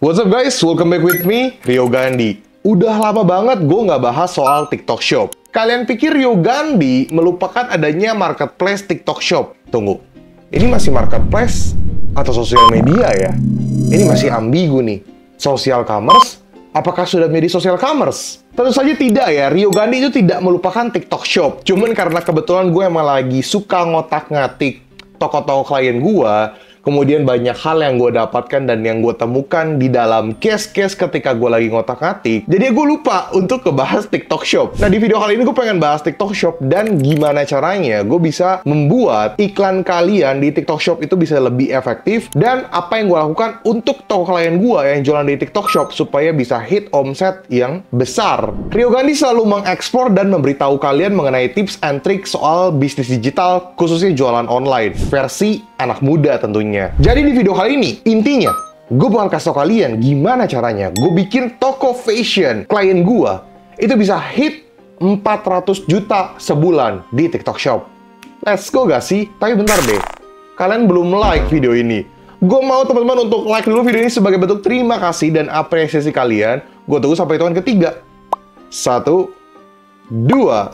What's up guys, welcome back with me, Rio Gandhi. Udah lama banget gue nggak bahas soal TikTok Shop. Kalian pikir Rio Gandhi melupakan adanya marketplace TikTok Shop? Tunggu, ini masih marketplace atau sosial media ya? Ini masih ambigu nih. Social commerce? Apakah sudah menjadi social commerce? Tentu saja tidak ya, Rio Gandhi itu tidak melupakan TikTok Shop. Cuman karena kebetulan gue emang lagi suka ngotak-ngatik toko-toko klien gue, kemudian banyak hal yang gue dapatkan dan yang gue temukan di dalam case-case ketika gue lagi ngotak-ngatik. Jadi gue lupa untuk ngebahas TikTok Shop. Nah, di video kali ini gue pengen bahas TikTok Shop dan gimana caranya gue bisa membuat iklan kalian di TikTok Shop itu bisa lebih efektif, dan apa yang gue lakukan untuk toko klien gue yang jualan di TikTok Shop supaya bisa hit omset yang besar. Rio Gandhi selalu mengeksplor dan memberitahu kalian mengenai tips and trick soal bisnis digital, khususnya jualan online, versi anak muda tentunya. Jadi di video kali ini, intinya, gue bakal kasih tau kalian gimana caranya gue bikin toko fashion klien gue itu bisa hit 400 juta sebulan di TikTok Shop. Let's go gak sih? Tapi bentar deh, kalian belum like video ini. Gue mau teman-teman untuk like dulu video ini sebagai bentuk terima kasih dan apresiasi kalian. Gue tunggu sampai hitungan ketiga. 1, 2,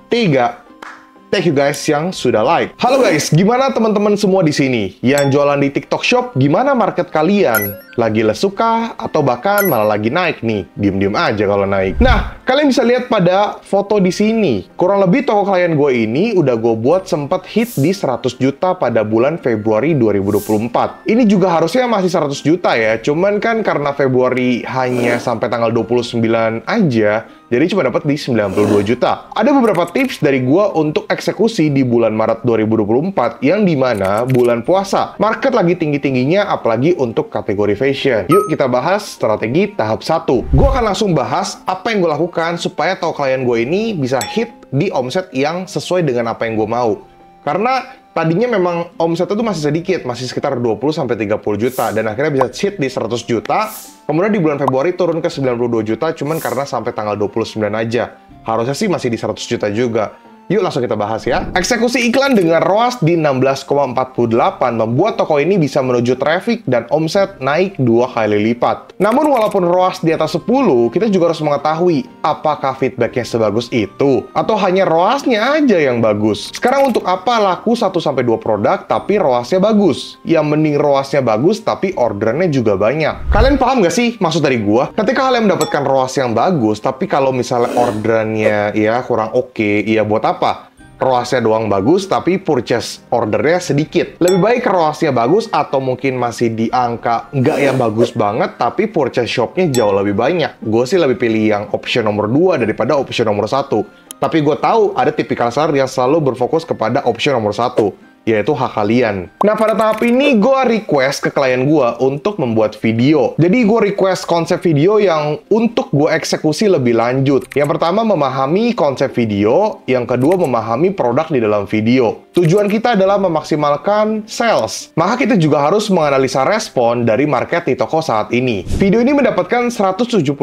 3. Thank you guys yang sudah like. Halo guys, gimana teman-teman semua di sini yang jualan di TikTok Shop? Gimana market kalian? Lagi lesu kah? Atau bahkan malah lagi naik nih? Diem-diem aja kalau naik. Nah, kalian bisa lihat pada foto di sini. Kurang lebih toko klien gue ini udah gue buat sempat hit di 100 juta pada bulan Februari 2024. Ini juga harusnya masih 100 juta ya. Cuman kan karena Februari hanya sampai tanggal 29 aja, jadi cuma dapat di 92 juta. Ada beberapa tips dari gue untuk eksekusi di bulan Maret 2024 yang dimana bulan puasa. Market lagi tinggi-tingginya apalagi untuk kategori fashion. Yuk kita bahas strategi tahap 1. Gue akan langsung bahas apa yang gue lakukan supaya toko klien gue ini bisa hit di omset yang sesuai dengan apa yang gue mau. Karena tadinya memang omset itu masih sedikit, masih sekitar 20-30 juta. Dan akhirnya bisa hit di 100 juta. Kemudian di bulan Februari turun ke 92 juta, cuman karena sampai tanggal 29 aja. Harusnya sih masih di 100 juta juga. Yuk langsung kita bahas ya. Eksekusi iklan dengan ROAS di 16,48 membuat toko ini bisa menuju traffic dan omset naik 2 kali lipat. Namun walaupun ROAS di atas 10, kita juga harus mengetahui apakah feedbacknya sebagus itu atau hanya ROAS-nya aja yang bagus. Sekarang untuk apa laku 1-2 produk tapi ROAS-nya bagus? Yang mending ROAS-nya bagus tapi orderannya juga banyak. Kalian paham gak sih maksud dari gua? Ketika kalian mendapatkan ROAS yang bagus tapi kalau misalnya orderannya ya kurang oke, ya buat apa? ROAS-nya doang bagus, tapi purchase ordernya sedikit. Lebih baik ROAS-nya bagus atau mungkin masih di angka nggak yang bagus banget, tapi purchase shop-nya jauh lebih banyak. Gue sih lebih pilih yang option nomor 2 daripada option nomor 1. Tapi gue tahu ada tipikal seller yang selalu berfokus kepada option nomor 1. Yaitu hak kalian. Nah, pada tahap ini gue request ke klien gue untuk membuat video. Jadi gue request konsep video yang untuk gue eksekusi lebih lanjut. Yang pertama memahami konsep video, yang kedua memahami produk di dalam video. Tujuan kita adalah memaksimalkan sales. Maka kita juga harus menganalisa respon dari market di toko saat ini. Video ini mendapatkan 172.000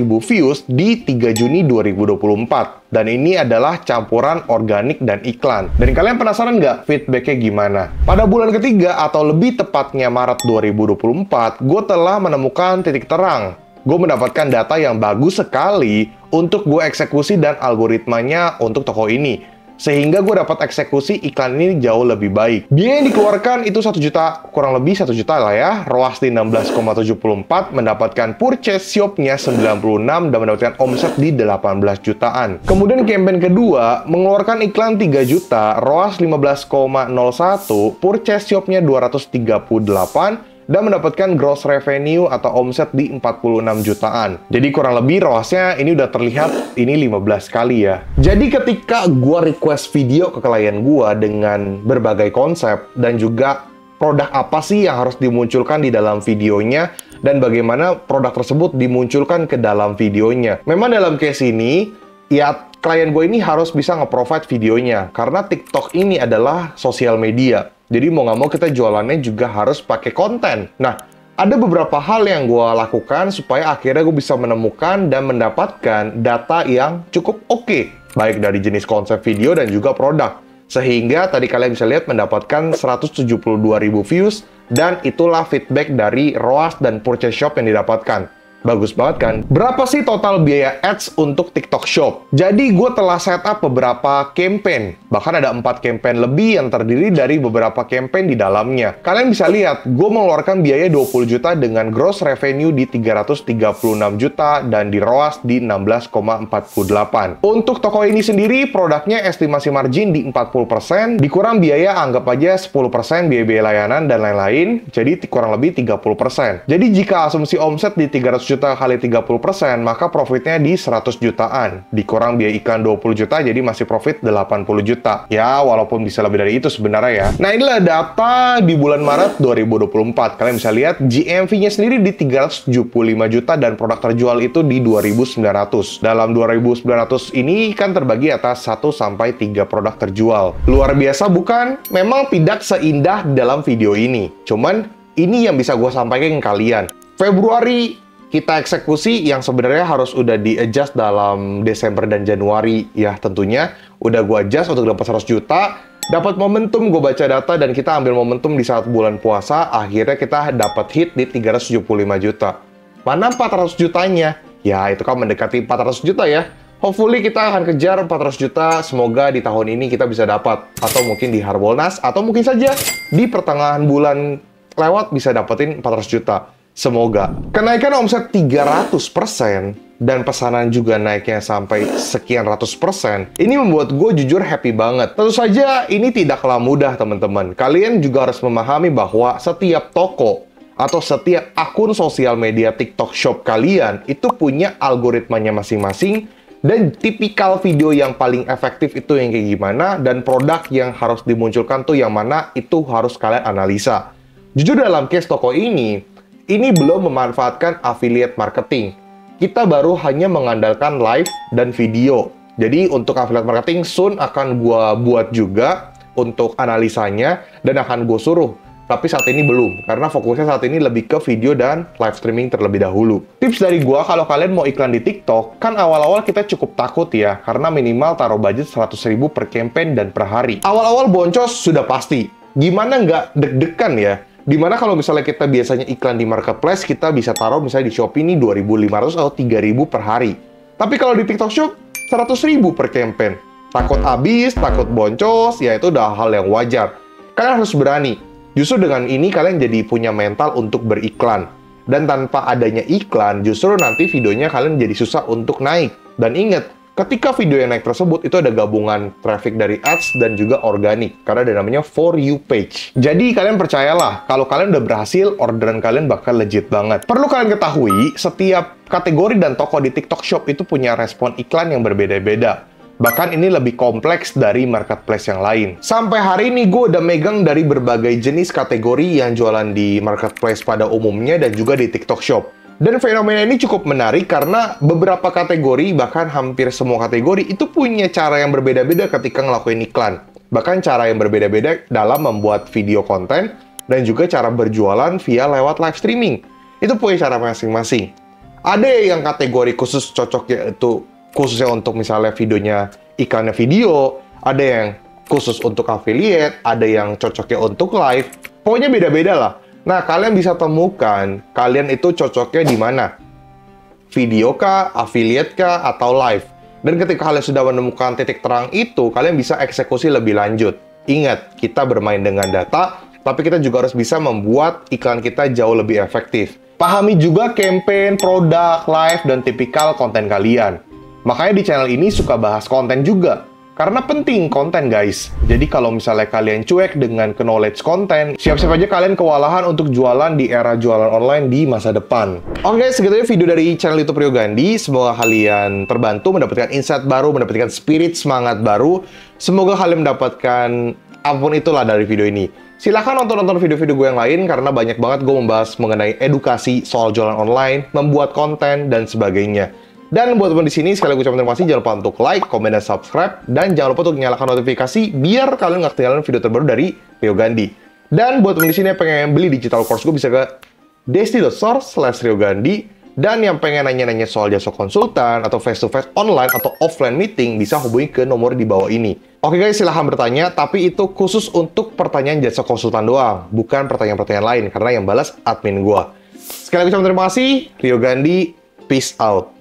views di 3 Juni 2024. Dan ini adalah campuran organik dan iklan. Dan kalian penasaran nggak feedbacknya gimana? Pada bulan ketiga atau lebih tepatnya Maret 2024, gue telah menemukan titik terang. Gue mendapatkan data yang bagus sekali untuk gue eksekusi dan algoritmanya untuk toko ini. Sehingga gue dapat eksekusi iklan ini jauh lebih baik. Biaya yang dikeluarkan itu 1 juta, kurang lebih 1 juta lah ya. ROAS di 16,74, mendapatkan purchase shop-nya 96, dan mendapatkan omset di 18 jutaan. Kemudian campaign kedua, mengeluarkan iklan 3 juta, ROAS 15,01, purchase shop-nya 238, dan mendapatkan gross revenue atau omset di 46 jutaan. Jadi kurang lebih ROAS-nya ini udah terlihat ini 15 kali ya. Jadi ketika gue request video ke klien gue dengan berbagai konsep dan juga produk apa sih yang harus dimunculkan di dalam videonya dan bagaimana produk tersebut dimunculkan ke dalam videonya. Memang dalam case ini ya klien gue ini harus bisa nge-provide videonya karena TikTok ini adalah sosial media. Jadi mau nggak mau kita jualannya juga harus pakai konten. Nah, ada beberapa hal yang gue lakukan supaya akhirnya gue bisa menemukan dan mendapatkan data yang cukup oke. Baik dari jenis konsep video dan juga produk. Sehingga tadi kalian bisa lihat mendapatkan 172.000 views Dan itulah feedback dari ROAS dan purchase shop yang didapatkan. Bagus banget kan? Berapa sih total biaya ads untuk TikTok Shop? Jadi gue telah setup beberapa campaign. Bahkan ada 4 campaign lebih yang terdiri dari beberapa campaign di dalamnya. Kalian bisa lihat, gue mengeluarkan biaya 20 juta dengan gross revenue di 336 juta dan di ROAS di 16,48. Untuk toko ini sendiri, produknya estimasi margin di 40%, dikurang biaya anggap aja 10% biaya-biaya layanan dan lain-lain, jadi kurang lebih 30%. Jadi jika asumsi omset di 300 juta kali 30%, maka profitnya di 100 jutaan. Dikurang biaya iklan 20 juta, jadi masih profit 80 juta. Ya, walaupun bisa lebih dari itu sebenarnya ya. Nah, inilah data di bulan Maret 2024. Kalian bisa lihat GMV-nya sendiri di 375 juta dan produk terjual itu di 2.900. Dalam 2.900 ini kan terbagi atas 1-3 produk terjual. Luar biasa bukan? Memang tidak seindah dalam video ini. Cuman, ini yang bisa gue sampaikan ke kalian. Februari kita eksekusi yang sebenarnya harus udah di-adjust dalam Desember dan Januari. Ya, tentunya udah gue adjust untuk dapat 100 juta. Dapat momentum, gue baca data dan kita ambil momentum di saat bulan puasa. Akhirnya kita dapat hit di 375 juta. Mana 400 jutanya? Ya, itu kan mendekati 400 juta ya. Hopefully kita akan kejar 400 juta. Semoga di tahun ini kita bisa dapat. Atau mungkin di Harbolnas. Atau mungkin saja di pertengahan bulan lewat bisa dapetin 400 juta. Semoga. Kenaikan omset 300% dan pesanan juga naiknya sampai sekian ratus persen. Ini membuat gue jujur happy banget. Tentu saja ini tidaklah mudah teman-teman. Kalian juga harus memahami bahwa setiap toko atau setiap akun sosial media TikTok Shop kalian itu punya algoritmanya masing-masing dan tipikal video yang paling efektif itu yang kayak gimana dan produk yang harus dimunculkan tuh yang mana itu harus kalian analisa. Jujur dalam case toko ini belum memanfaatkan affiliate marketing. Kita baru hanya mengandalkan live dan video. Jadi untuk affiliate marketing soon akan gua buat juga untuk analisanya dan akan gue suruh. Tapi saat ini belum, karena fokusnya saat ini lebih ke video dan live streaming terlebih dahulu. Tips dari gua kalau kalian mau iklan di TikTok, kan awal-awal kita cukup takut ya, karena minimal taruh budget 100.000 per campaign dan per hari. Awal-awal boncos sudah pasti. Gimana nggak deg-degan ya? Dimana kalau misalnya kita biasanya iklan di marketplace, kita bisa taruh misalnya di Shopee ini 2.500 atau 3.000 per hari. Tapi kalau di TikTok Shop, 100.000 per campaign. Takut habis, takut boncos, ya itu udah hal yang wajar. Kalian harus berani. Justru dengan ini kalian jadi punya mental untuk beriklan. Dan tanpa adanya iklan, justru nanti videonya kalian jadi susah untuk naik. Dan ingat, ketika video yang naik tersebut, itu ada gabungan traffic dari ads dan juga organik. Karena ada namanya For You page. Jadi kalian percayalah, kalau kalian udah berhasil, orderan kalian bakal legit banget. Perlu kalian ketahui, setiap kategori dan toko di TikTok Shop itu punya respon iklan yang berbeda-beda. Bahkan ini lebih kompleks dari marketplace yang lain. Sampai hari ini gue udah megang dari berbagai jenis kategori yang jualan di marketplace pada umumnya dan juga di TikTok Shop. Dan fenomena ini cukup menarik karena beberapa kategori, bahkan hampir semua kategori, itu punya cara yang berbeda-beda ketika ngelakuin iklan. Bahkan cara yang berbeda-beda dalam membuat video konten dan juga cara berjualan via lewat live streaming. Itu punya cara masing-masing. Ada yang kategori khusus cocoknya itu khususnya untuk misalnya videonya iklannya video, ada yang khusus untuk affiliate, ada yang cocoknya untuk live. Pokoknya beda-beda lah. Nah, kalian bisa temukan kalian itu cocoknya di mana? Video kah, affiliate kah, atau live? Dan ketika kalian sudah menemukan titik terang itu, kalian bisa eksekusi lebih lanjut. Ingat, kita bermain dengan data, tapi kita juga harus bisa membuat iklan kita jauh lebih efektif. Pahami juga campaign, produk, live, dan tipikal konten kalian. Makanya di channel ini suka bahas konten juga. Karena penting konten guys. Jadi kalau misalnya kalian cuek dengan knowledge konten, siap-siap aja kalian kewalahan untuk jualan di era jualan online di masa depan. Oke, segitunya video dari channel YouTube Rio Gandhi. Semoga kalian terbantu mendapatkan insight baru, mendapatkan spirit semangat baru. Semoga kalian mendapatkan apapun itulah dari video ini. Silahkan nonton video-video gue yang lain karena banyak banget gue membahas mengenai edukasi soal jualan online, membuat konten, dan sebagainya. Dan buat teman di sini, sekali lagi ucapkan terima kasih. Jangan lupa untuk like, komen, dan subscribe. Dan jangan lupa untuk nyalakan notifikasi biar kalian nggak ketinggalan video terbaru dari Rio Gandhi. Dan buat teman di sini yang pengen beli digital course gue bisa ke desti.store/riogandhi. Dan yang pengen nanya-nanya soal jasa konsultan atau face-to-face online atau offline meeting bisa hubungi ke nomor di bawah ini. Oke guys, silahkan bertanya, tapi itu khusus untuk pertanyaan jasa konsultan doang, bukan pertanyaan-pertanyaan lain, karena yang balas admin gua. Sekali lagi ucapkan terima kasih, Rio Gandhi, peace out.